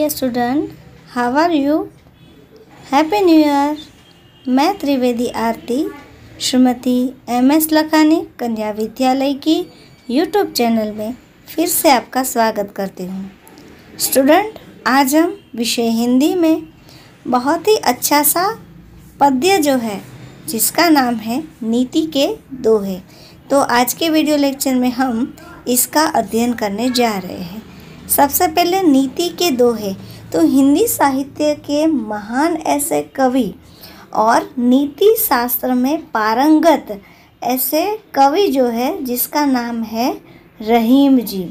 Dear student, how are you? Happy new year. मैं त्रिवेदी आरती Shrimati MS Lakhani कन्या विद्यालय की यूट्यूब चैनल में फिर से आपका स्वागत करती हूँ। स्टूडेंट, आज हम विषय हिंदी में बहुत ही अच्छा सा पद्य जो है जिसका नाम है नीति के दोहे। तो आज के वीडियो लेक्चर में हम इसका अध्ययन करने जा रहे हैं। सबसे पहले नीति के दोहे तो हिंदी साहित्य के महान ऐसे कवि और नीति शास्त्र में पारंगत ऐसे कवि जो है जिसका नाम है रहीम जी।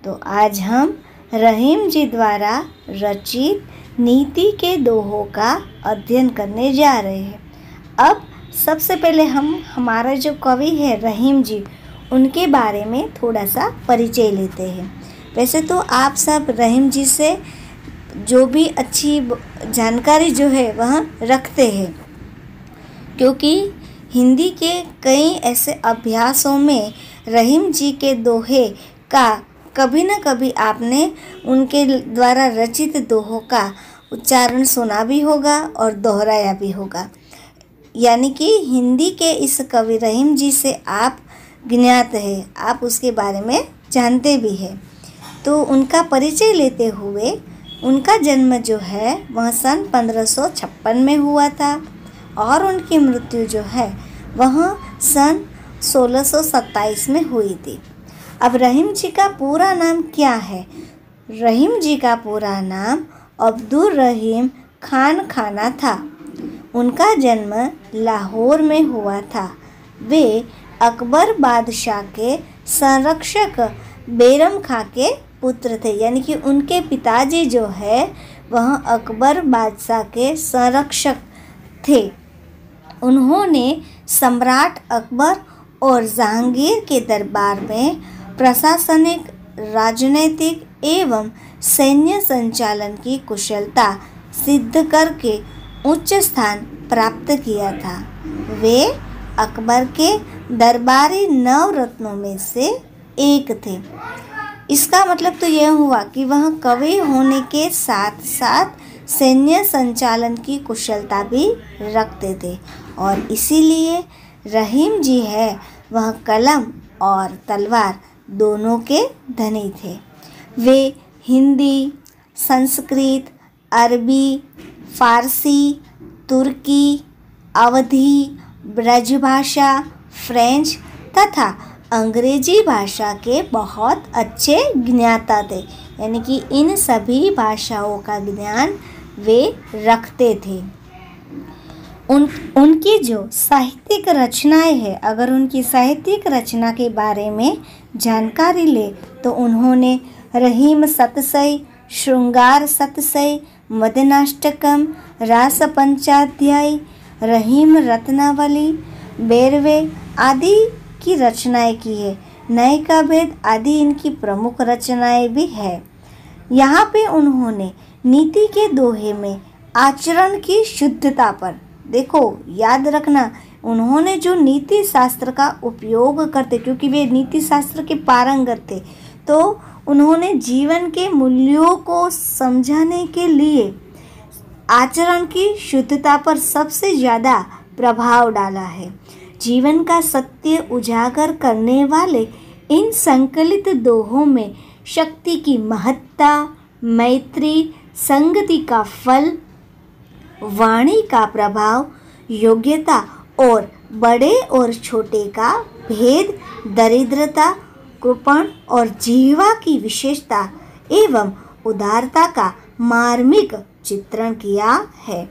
तो आज हम रहीम जी द्वारा रचित नीति के दोहों का अध्ययन करने जा रहे हैं। अब सबसे पहले हम हमारा जो कवि है रहीम जी, उनके बारे में थोड़ा सा परिचय लेते हैं। वैसे तो आप सब रहीम जी से जो भी अच्छी जानकारी जो है वह रखते हैं, क्योंकि हिंदी के कई ऐसे अभ्यासों में रहीम जी के दोहे का कभी न कभी आपने उनके द्वारा रचित दोहों का उच्चारण सुना भी होगा और दोहराया भी होगा। यानी कि हिंदी के इस कवि रहीम जी से आप ज्ञात है, आप उसके बारे में जानते भी हैं। तो उनका परिचय लेते हुए उनका जन्म जो है वह सन 1556 में हुआ था और उनकी मृत्यु जो है वह सन 1627 में हुई थी। अब रहीम जी का पूरा नाम क्या है? रहीम जी का पूरा नाम अब्दुल रहीम खान खाना था। उनका जन्म लाहौर में हुआ था। वे अकबर बादशाह के संरक्षक बैरम खां के पुत्र थे। यानी कि उनके पिताजी जो है वह अकबर बादशाह के संरक्षक थे। उन्होंने सम्राट अकबर और जहांगीर के दरबार में प्रशासनिक, राजनीतिक एवं सैन्य संचालन की कुशलता सिद्ध करके उच्च स्थान प्राप्त किया था। वे अकबर के दरबारी नवरत्नों में से एक थे। इसका मतलब तो यह हुआ कि वह कवि होने के साथ साथ सैन्य संचालन की कुशलता भी रखते थे और इसीलिए रहीम जी है वह कलम और तलवार दोनों के धनी थे। वे हिंदी, संस्कृत, अरबी, फारसी, तुर्की, अवधी, ब्रजभाषा, फ्रेंच तथा अंग्रेजी भाषा के बहुत अच्छे ज्ञाता थे। यानी कि इन सभी भाषाओं का ज्ञान वे रखते थे। उनकी जो साहित्यिक रचनाएं हैं, अगर उनकी साहित्यिक रचना के बारे में जानकारी ले तो उन्होंने रहीम सतसई, श्रृंगार सतसई, मदनाष्टकम, रास पंचाध्यायी, रहीम रत्नावली, बेरवे आदि की रचनाएं की है। नए का भेद आदि इनकी प्रमुख रचनाएं भी है। यहाँ पे उन्होंने नीति के दोहे में आचरण की शुद्धता पर, देखो याद रखना, उन्होंने जो नीति शास्त्र का उपयोग करते, क्योंकि वे नीति शास्त्र के पारंगत थे, तो उन्होंने जीवन के मूल्यों को समझाने के लिए आचरण की शुद्धता पर सबसे ज़्यादा प्रभाव डाला है। जीवन का सत्य उजागर करने वाले इन संकलित दोहों में शक्ति की महत्ता, मैत्री, संगति का फल, वाणी का प्रभाव, योग्यता और बड़े और छोटे का भेद, दरिद्रता, कृपण और जीवा की विशेषता एवं उदारता का मार्मिक चित्रण किया है।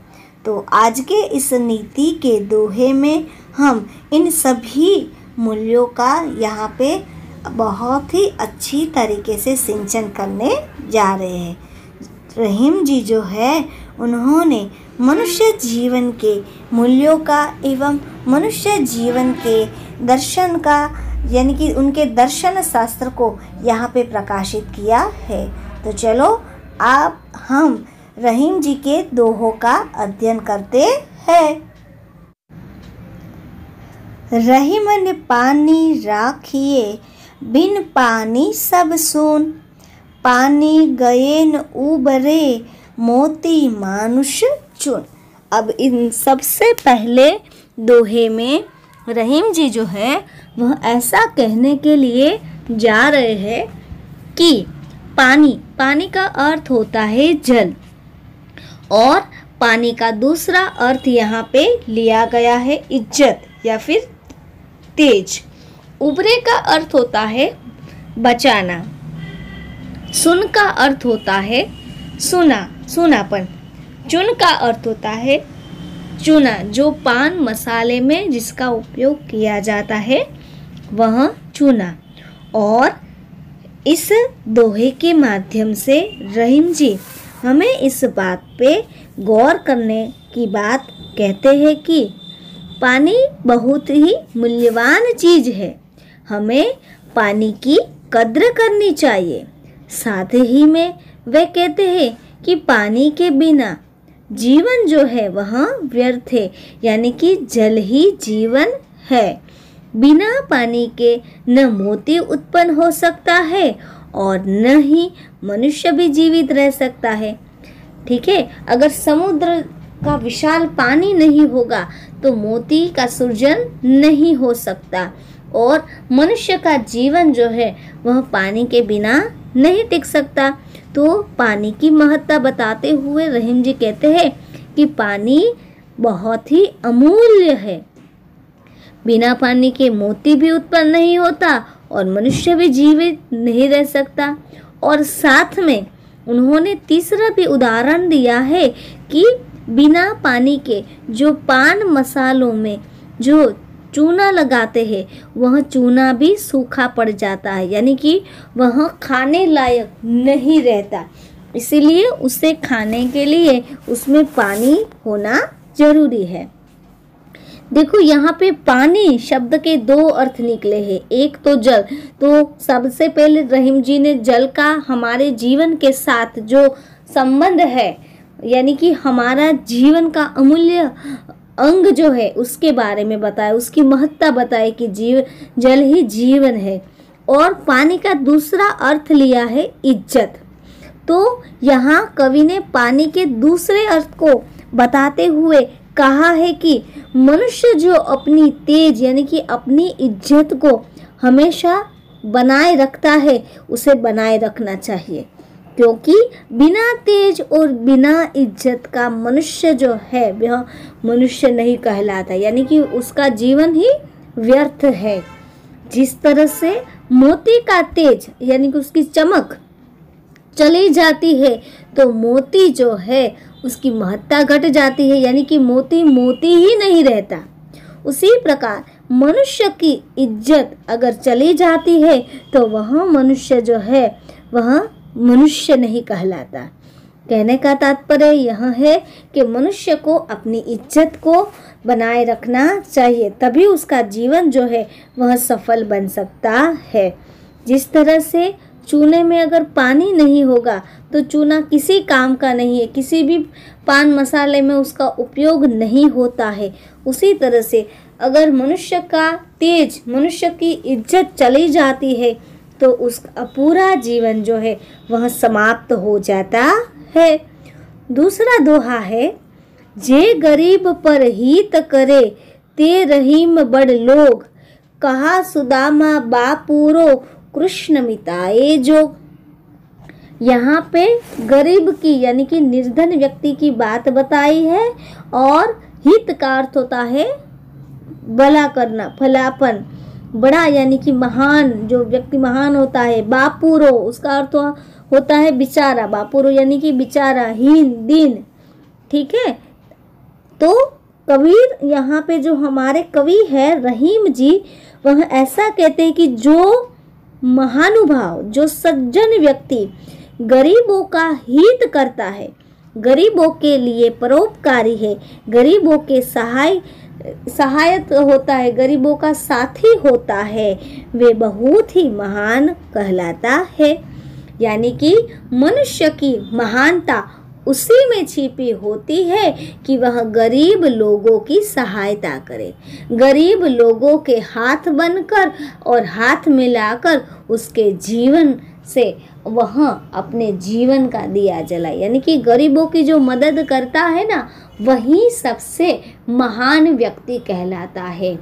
तो आज के इस नीति के दोहे में हम इन सभी मूल्यों का यहाँ पे बहुत ही अच्छी तरीके से सिंचन करने जा रहे हैं। रहीम जी जो है उन्होंने मनुष्य जीवन के मूल्यों का एवं मनुष्य जीवन के दर्शन का, यानी कि उनके दर्शन शास्त्र को यहाँ पे प्रकाशित किया है। तो चलो आप हम रहीम जी के दोहों का अध्ययन करते हैं। रहीमन पानी राखिए, बिन पानी सब सून, पानी गए न उबरे, मोती मानुष चुन। अब इन सबसे पहले दोहे में रहीम जी जो है वह ऐसा कहने के लिए जा रहे हैं कि पानी का अर्थ होता है जल, और पानी का दूसरा अर्थ यहाँ पे लिया गया है इज्जत या फिर तेज। उबरे का अर्थ होता है बचाना। सुन का अर्थ होता है सुनापन। चुन का अर्थ होता है चूना, जो पान मसाले में जिसका उपयोग किया जाता है वह चूना। और इस दोहे के माध्यम से रहीम जी हमें इस बात पे गौर करने की बात कहते हैं कि पानी बहुत ही मूल्यवान चीज़ है, हमें पानी की कद्र करनी चाहिए। साथ ही में वे कहते हैं कि पानी के बिना जीवन जो है वह व्यर्थ है, यानी कि जल ही जीवन है। बिना पानी के न मोती उत्पन्न हो सकता है और न ही मनुष्य भी जीवित रह सकता है। ठीक है, अगर समुद्र का विशाल पानी नहीं होगा तो मोती का सृजन नहीं हो सकता, और मनुष्य का जीवन जो है वह पानी के बिना नहीं टिक सकता। तो पानी की महत्ता बताते हुए रहीम जी कहते हैं कि पानी बहुत ही अमूल्य है। बिना पानी के मोती भी उत्पन्न नहीं होता और मनुष्य भी जीवित नहीं रह सकता। और साथ में उन्होंने तीसरा भी उदाहरण दिया है कि बिना पानी के जो पान मसालों में जो चूना लगाते हैं वह चूना भी सूखा पड़ जाता है, यानी कि वह खाने लायक नहीं रहता। इसीलिए उसे खाने के लिए उसमें पानी होना जरूरी है। देखो यहाँ पे पानी शब्द के दो अर्थ निकले हैं, एक तो जल। तो सबसे पहले रहीम जी ने जल का हमारे जीवन के साथ जो संबंध है, यानी कि हमारा जीवन का अमूल्य अंग जो है उसके बारे में बताया, उसकी महत्ता बताई कि जल ही जीवन है। और पानी का दूसरा अर्थ लिया है इज्जत। तो यहाँ कवि ने पानी के दूसरे अर्थ को बताते हुए कहा है कि मनुष्य जो अपनी तेज यानी कि अपनी इज्जत को हमेशा बनाए रखता है उसे बनाए रखना चाहिए, क्योंकि बिना तेज और बिना इज्जत का मनुष्य जो है वह मनुष्य नहीं कहलाता, यानी कि उसका जीवन ही व्यर्थ है। जिस तरह से मोती का तेज यानी कि उसकी चमक चली जाती है तो मोती जो है उसकी महत्ता घट जाती है, यानी कि मोती ही नहीं रहता। उसी प्रकार मनुष्य की इज्जत अगर चली जाती है तो वह मनुष्य जो है वह मनुष्य नहीं कहलाता। कहने का तात्पर्य यह है कि मनुष्य को अपनी इज्जत को बनाए रखना चाहिए, तभी उसका जीवन जो है वह सफल बन सकता है। जिस तरह से चूने में अगर पानी नहीं होगा तो चूना किसी काम का नहीं है, किसी भी पान मसाले में उसका उपयोग नहीं होता है। उसी तरह से अगर मनुष्य का तेज, मनुष्य की इज्जत चली जाती है तो उसका पूरा जीवन जो है वह समाप्त हो जाता है। दूसरा दोहा है, जे गरीब पर हित करे ते रहीम बड़ लोग, कहा सुदामा बापूरो कृष्ण मिताए जोग। यहाँ पे गरीब की यानी कि निर्धन व्यक्ति की बात बताई है, और हित का अर्थ होता है भला करना, भलापन, बड़ा यानी कि महान, जो व्यक्ति महान होता है। बापूरो उसका अर्थ होता है बेचारा, बापूरो यानी कि बेचारा, हीन, दीन। ठीक है, तो कबीर यहाँ पे जो हमारे कवि है रहीम जी वह ऐसा कहते हैं कि जो महानुभाव, जो सज्जन व्यक्ति गरीबों का हित करता है, गरीबों के लिए परोपकारी है, गरीबों के सहायक होता है, गरीबों का साथी होता है, वे बहुत ही महान कहलाता है। यानी कि मनुष्य की महानता उसी में छिपी होती है कि वह गरीब लोगों की सहायता करे, गरीब लोगों के हाथ बनकर और हाथ मिलाकर उसके जीवन से वह अपने जीवन का दिया जलाए। यानी कि गरीबों की जो मदद करता है ना, वही सबसे महान व्यक्ति कहलाता है।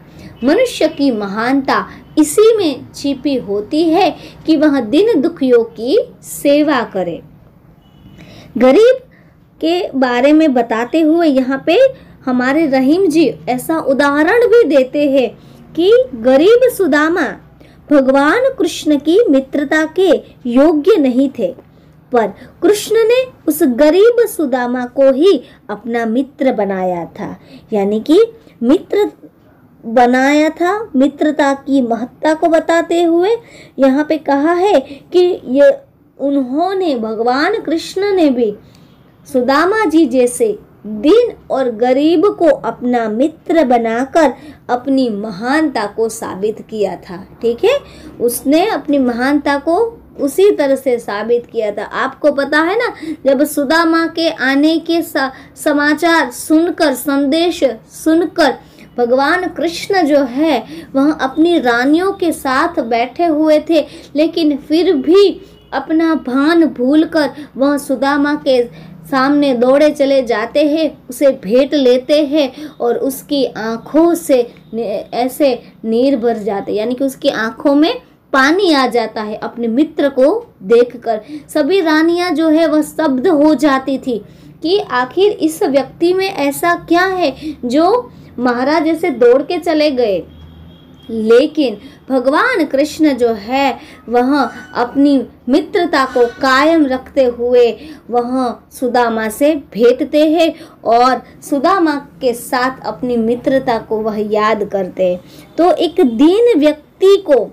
मनुष्य की महानता इसी में छिपी होती है कि वह दिन दुखियों की सेवा करे। गरीब के बारे में बताते हुए यहाँ पे हमारे रहीम जी ऐसा उदाहरण भी देते हैं कि गरीब सुदामा भगवान कृष्ण की मित्रता के योग्य नहीं थे, पर कृष्ण ने उस गरीब सुदामा को ही अपना मित्र बनाया था। यानी कि मित्र बनाया था। मित्रता की महत्ता को बताते हुए यहाँ पे कहा है कि ये उन्होंने, भगवान कृष्ण ने भी सुदामा जी जैसे दीन और गरीब को अपना मित्र बनाकर अपनी महानता को साबित किया था। ठीक है, उसने अपनी महानता को उसी तरह से साबित किया था। आपको पता है ना, जब सुदामा के आने के समाचार सुनकर, संदेश सुनकर भगवान कृष्ण जो है वह अपनी रानियों के साथ बैठे हुए थे, लेकिन फिर भी अपना भान भूलकर वह सुदामा के सामने दौड़े चले जाते हैं, उसे भेंट लेते हैं और उसकी आंखों से ऐसे नीर भर जाते, यानी कि उसकी आंखों में पानी आ जाता है अपने मित्र को देखकर। सभी रानियां जो है वह स्तब्ध हो जाती थी कि आखिर इस व्यक्ति में ऐसा क्या है जो महाराज जैसे दौड़ के चले गए। लेकिन भगवान कृष्ण जो है वह अपनी मित्रता को कायम रखते हुए वह सुदामा से भेंटते हैं और सुदामा के साथ अपनी मित्रता को वह याद करते हैं। तो एक दीन व्यक्ति को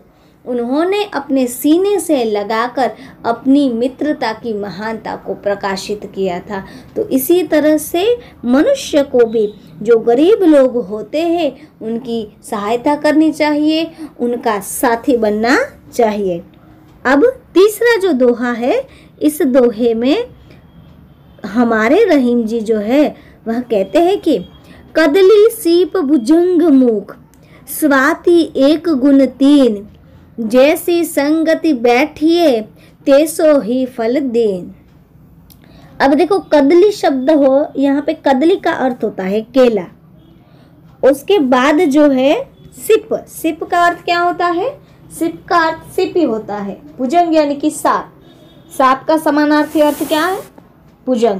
उन्होंने अपने सीने से लगाकर अपनी मित्रता की महानता को प्रकाशित किया था। तो इसी तरह से मनुष्य को भी जो गरीब लोग होते हैं उनकी सहायता करनी चाहिए, उनका साथी बनना चाहिए। अब तीसरा जो दोहा है, इस दोहे में हमारे रहीम जी जो है वह कहते हैं कि कदली सीप भुजंग मुख, स्वाति एक गुण तीन, जैसी संगति बैठिए तेसो ही फल देन। अब देखो, कदली शब्द हो, यहाँ पे कदली का अर्थ होता है केला। उसके बाद जो है सिप, सिप का अर्थ क्या होता है? सिप का अर्थ सिप ही होता है। भुजंग यानी कि सांप, सांप का समानार्थी अर्थ क्या है? भुजंग।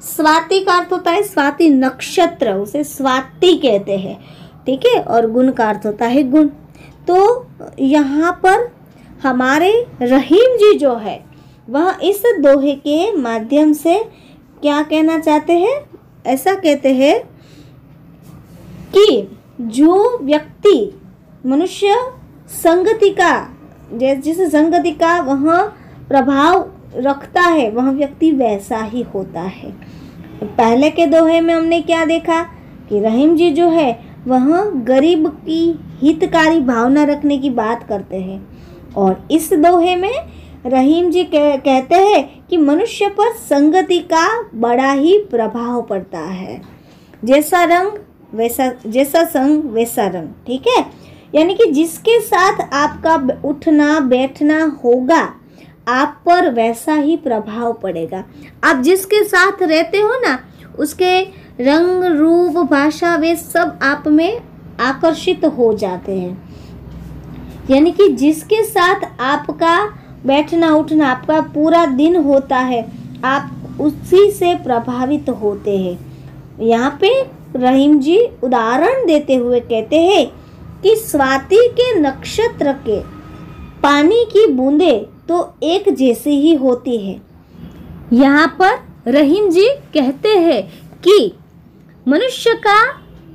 स्वाति का अर्थ होता है स्वाति नक्षत्र, उसे स्वाति कहते हैं। ठीक है, और गुण का अर्थ होता है गुण। तो यहाँ पर हमारे रहीम जी जो है वह इस दोहे के माध्यम से क्या कहना चाहते हैं? ऐसा कहते हैं कि जो व्यक्ति मनुष्य संगति का, जिस संगति का वह प्रभाव रखता है वह व्यक्ति वैसा ही होता है। पहले के दोहे में हमने क्या देखा कि रहीम जी जो है वह गरीब की हितकारी भावना रखने की बात करते हैं, और इस दोहे में रहीम जी कहते हैं कि मनुष्य पर संगति का बड़ा ही प्रभाव पड़ता है। जैसा रंग वैसा, जैसा संग वैसा रंग। ठीक है, यानी कि जिसके साथ आपका उठना बैठना होगा आप पर वैसा ही प्रभाव पड़ेगा। आप जिसके साथ रहते हो ना, उसके रंग रूप भाषा वे सब आप में आकर्षित हो जाते हैं। यानी कि जिसके साथ आपका बैठना उठना, आपका पूरा दिन होता है, आप उसी से प्रभावित होते हैं। यहाँ पे रहीम जी उदाहरण देते हुए कहते हैं कि स्वाति के नक्षत्र के पानी की बूंदे तो एक जैसी ही होती है। यहाँ पर रहीम जी कहते हैं कि मनुष्य का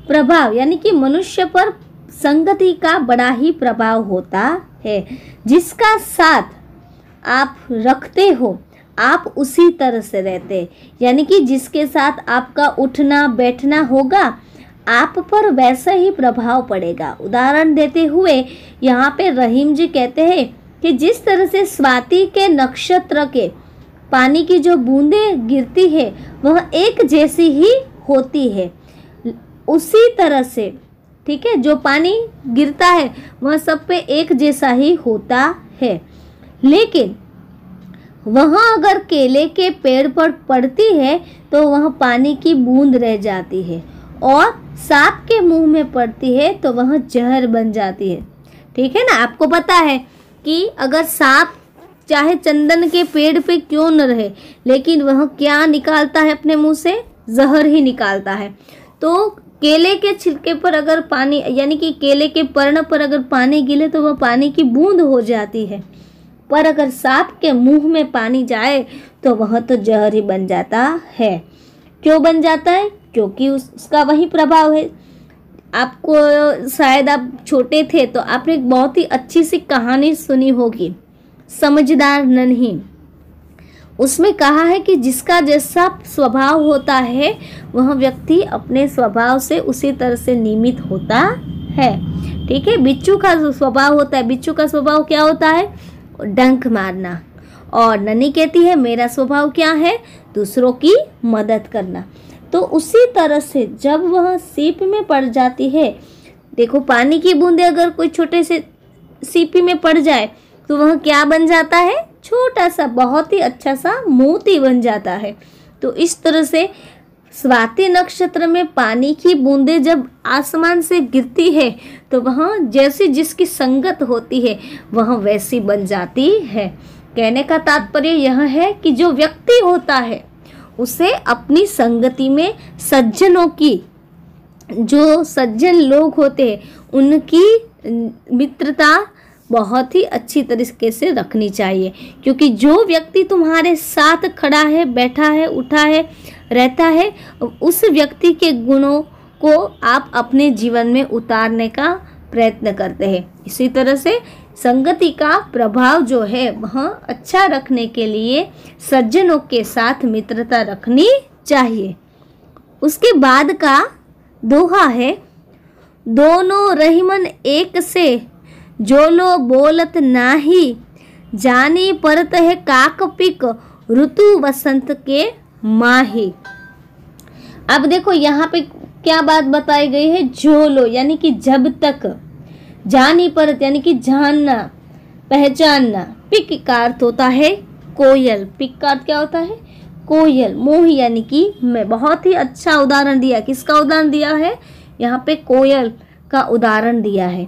प्रभाव, यानी कि मनुष्य पर संगति का बड़ा ही प्रभाव होता है। जिसका साथ आप रखते हो आप उसी तरह से रहते, यानी कि जिसके साथ आपका उठना बैठना होगा आप पर वैसा ही प्रभाव पड़ेगा। उदाहरण देते हुए यहाँ पे रहीम जी कहते हैं कि जिस तरह से स्वाति के नक्षत्र के पानी की जो बूंदें गिरती है वह एक जैसी ही होती है, उसी तरह से, ठीक है, जो पानी गिरता है वह सब पे एक जैसा ही होता है। लेकिन वहाँ अगर केले के पेड़ पर पड़ती है तो वह पानी की बूंद रह जाती है, और सांप के मुंह में पड़ती है तो वह जहर बन जाती है। ठीक है ना। आपको पता है कि अगर सांप चाहे चंदन के पेड़ पे क्यों न रहे, लेकिन वह क्या निकालता है अपने मुंह से? जहर ही निकालता है। तो केले के छिलके पर अगर पानी, यानी कि केले के पर्ण पर अगर पानी गिरे तो वह पानी की बूंद हो जाती है, पर अगर सांप के मुंह में पानी जाए तो वह तो जहर ही बन जाता है। क्यों बन जाता है? क्योंकि उसका वही प्रभाव है। आपको शायद आप छोटे थे तो आपने एक बहुत ही अच्छी सी कहानी सुनी होगी, समझदार नन्ही। उसमें कहा है कि जिसका जैसा स्वभाव होता है वह व्यक्ति अपने स्वभाव से उसी तरह से नियमित होता है। ठीक है। बिच्छू का जो स्वभाव होता है, बिच्छू का स्वभाव क्या होता है? डंक मारना। और नन्ही कहती है मेरा स्वभाव क्या है? दूसरों की मदद करना। तो उसी तरह से जब वह सीप में पड़ जाती है, देखो पानी की बूंदे अगर कोई छोटे से सीपी में पड़ जाए तो वह क्या बन जाता है? छोटा सा बहुत ही अच्छा सा मोती बन जाता है। तो इस तरह से स्वाति नक्षत्र में पानी की बूंदें जब आसमान से गिरती है तो वह जैसी जिसकी संगत होती है वह वैसी बन जाती है। कहने का तात्पर्य यह है कि जो व्यक्ति होता है उसे अपनी संगति में सज्जनों की, जो सज्जन लोग होते हैं उनकी मित्रता बहुत ही अच्छी तरीके से रखनी चाहिए। क्योंकि जो व्यक्ति तुम्हारे साथ खड़ा है, बैठा है, उठा है, रहता है, उस व्यक्ति के गुणों को आप अपने जीवन में उतारने का प्रयत्न करते हैं। इसी तरह से संगति का प्रभाव जो है वह अच्छा रखने के लिए सज्जनों के साथ मित्रता रखनी चाहिए। उसके बाद का दोहा है, दोनों रहीमन एक से जो लो बोलत नाही, जानी परत है काक पिक ऋतु वसंत के माही। अब देखो यहाँ पे क्या बात बताई गई है? जो लो यानी कि जब तक, जानी परत यानी कि जानना, पहचानना, पिक का अर्थ होता है कोयल। पिक का अर्थ क्या होता है? कोयल। मोही यानी कि मैं। बहुत ही अच्छा उदाहरण दिया। किसका उदाहरण दिया है? यहाँ पे कोयल का उदाहरण दिया है।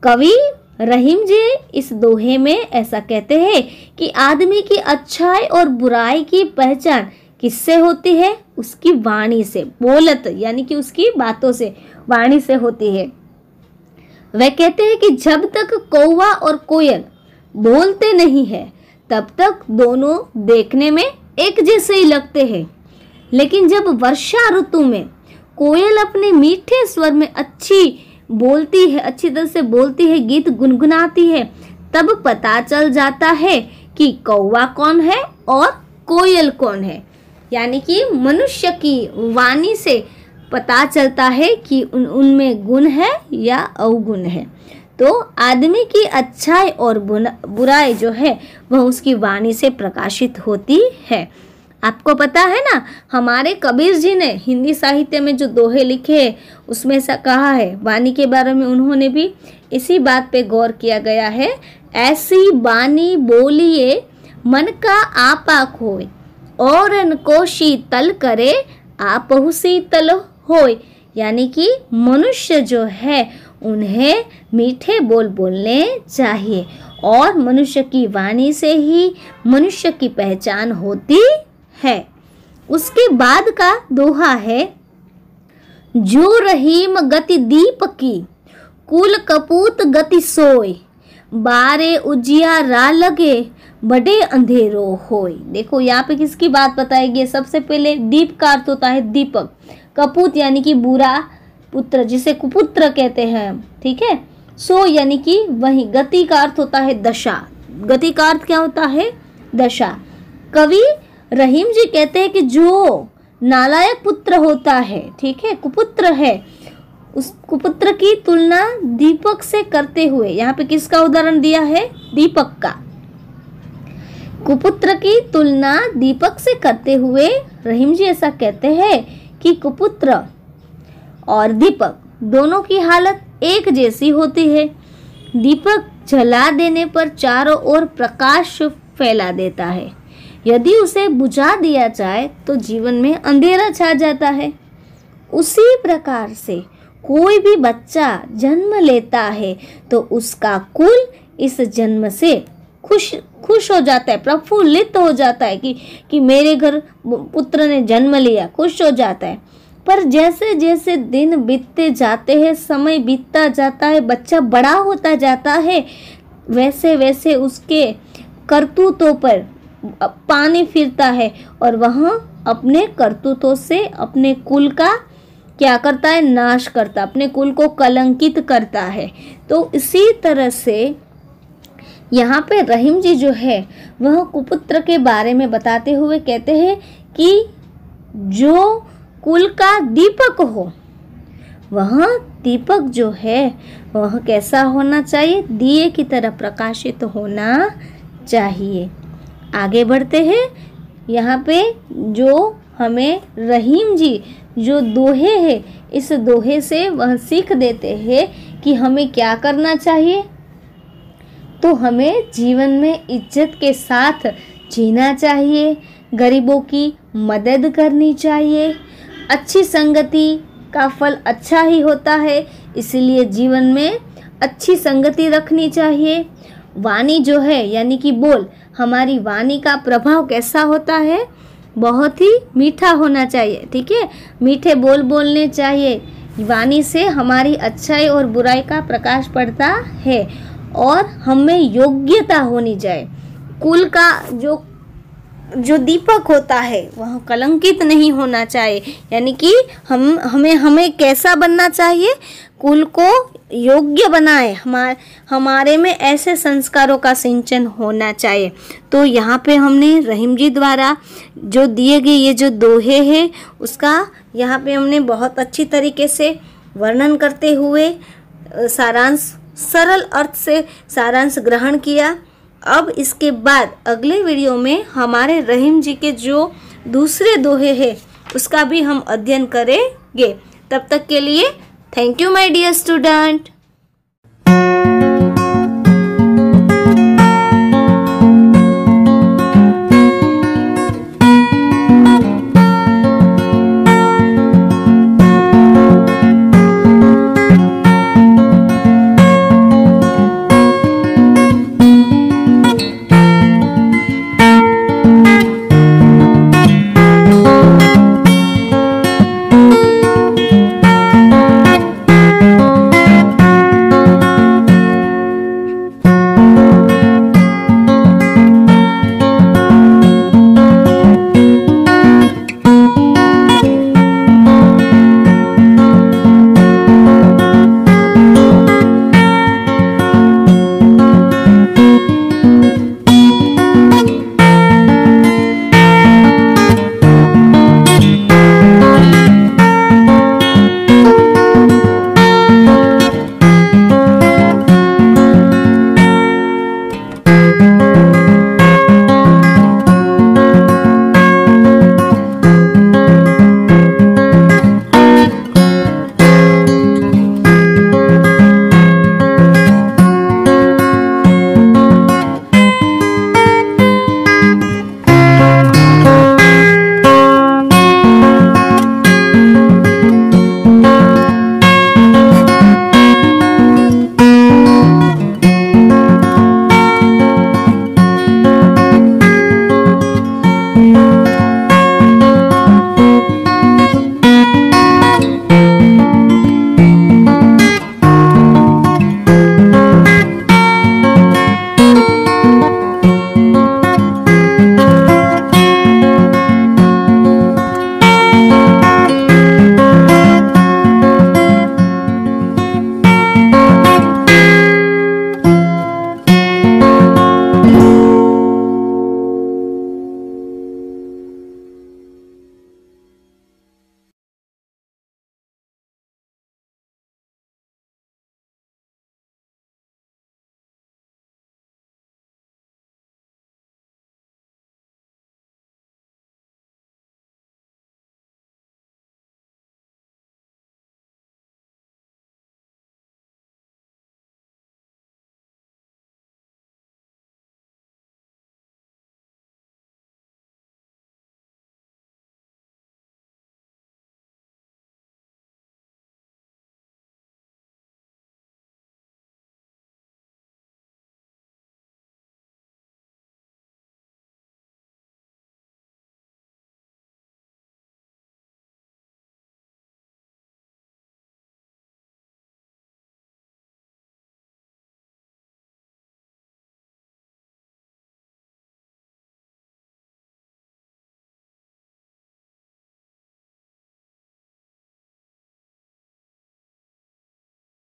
कवि रहीम जी इस दोहे में ऐसा कहते हैं कि आदमी की अच्छाई और बुराई की पहचान किससे होती है? उसकी वाणी से। बोलत यानी कि उसकी बातों से, वाणी से होती है। वह कहते हैं कि जब तक कौवा और कोयल बोलते नहीं है तब तक दोनों देखने में एक जैसे ही लगते हैं, लेकिन जब वर्षा ऋतु में कोयल अपने मीठे स्वर में अच्छी तरह से बोलती है, गीत गुनगुनाती है, तब पता चल जाता है कि कौवा कौन है और कोयल कौन है। यानी कि मनुष्य की वाणी से पता चलता है कि उनमें गुण है या अवगुण है। तो आदमी की अच्छाई और बुराई जो है वह उसकी वाणी से प्रकाशित होती है। आपको पता है ना, हमारे कबीर जी ने हिंदी साहित्य में जो दोहे लिखे उसमें ऐसा कहा है, वाणी के बारे में उन्होंने भी इसी बात पे गौर किया गया है। ऐसी बानी बोलिए मन का आपा खोए, और को शीतल करे आपहु शीतल होय। यानी कि मनुष्य जो है उन्हें मीठे बोल बोलने चाहिए, और मनुष्य की वाणी से ही मनुष्य की पहचान होती है। उसके बाद का दोहा है, जो रहीम गति दीप की कुल कपूत गति सोय, बारे उजियारा लगे बड़े अंधेरो होय। देखो यहाँ पे किसकी बात बताएगी? सबसे पहले दीप का अर्थ होता है दीपक, कपूत यानी कि बुरा पुत्र जिसे कुपुत्र कहते हैं। ठीक है। सो यानी कि वही, गति का अर्थ होता है दशा, गति का अर्थ क्या होता है? दशा। कवि रहीम जी कहते हैं कि जो नालायक पुत्र होता है, ठीक है, कुपुत्र है, उस कुपुत्र की तुलना दीपक से करते हुए, यहाँ पे किसका उदाहरण दिया है? दीपक का। कुपुत्र की तुलना दीपक से करते हुए रहीम जी ऐसा कहते हैं कि कुपुत्र और दीपक दोनों की हालत एक जैसी होती है। दीपक जला देने पर चारों ओर प्रकाश फैला देता है, यदि उसे बुझा दिया जाए तो जीवन में अंधेरा छा जाता है। उसी प्रकार से कोई भी बच्चा जन्म लेता है तो उसका कुल इस जन्म से खुश हो जाता है, प्रफुल्लित हो जाता है कि मेरे घर पुत्र ने जन्म लिया, खुश हो जाता है। पर जैसे जैसे दिन बीतते जाते हैं, समय बीतता जाता है, बच्चा बड़ा होता जाता है, वैसे वैसे उसके करतूतों पर पानी फिरता है और वह अपने करतूतों से अपने कुल का क्या करता है, नाश करता, अपने कुल को कलंकित करता है। तो इसी तरह से यहाँ पे रहीम जी जो है वह कुपुत्र के बारे में बताते हुए कहते हैं कि जो कुल का दीपक हो, वह दीपक जो है वह कैसा होना चाहिए, दिए की तरह प्रकाशित होना चाहिए। आगे बढ़ते हैं। यहाँ पे जो हमें रहीम जी जो दोहे है, इस दोहे से वह सीख देते हैं कि हमें क्या करना चाहिए। तो हमें जीवन में इज्जत के साथ जीना चाहिए, गरीबों की मदद करनी चाहिए, अच्छी संगति का फल अच्छा ही होता है, इसलिए जीवन में अच्छी संगति रखनी चाहिए। वाणी जो है यानी कि बोल, हमारी वाणी का प्रभाव कैसा होता है, बहुत ही मीठा होना चाहिए। ठीक है, मीठे बोल बोलने चाहिए। वाणी से हमारी अच्छाई और बुराई का प्रकाश पड़ता है और हमें योग्यता होनी चाहिए। कुल का जो दीपक होता है वह कलंकित नहीं होना चाहिए, यानी कि हमें कैसा बनना चाहिए, कुल को योग्य बनाए, हमारे में ऐसे संस्कारों का सिंचन होना चाहिए। तो यहाँ पे हमने रहीम जी द्वारा जो दिए गए ये जो दोहे हैं उसका यहाँ पे हमने बहुत अच्छी तरीके से वर्णन करते हुए सारांश, सरल अर्थ से सारांश ग्रहण किया। अब इसके बाद अगले वीडियो में हमारे रहीम जी के जो दूसरे दोहे हैं उसका भी हम अध्ययन करेंगे। तब तक के लिए thank you my dear student.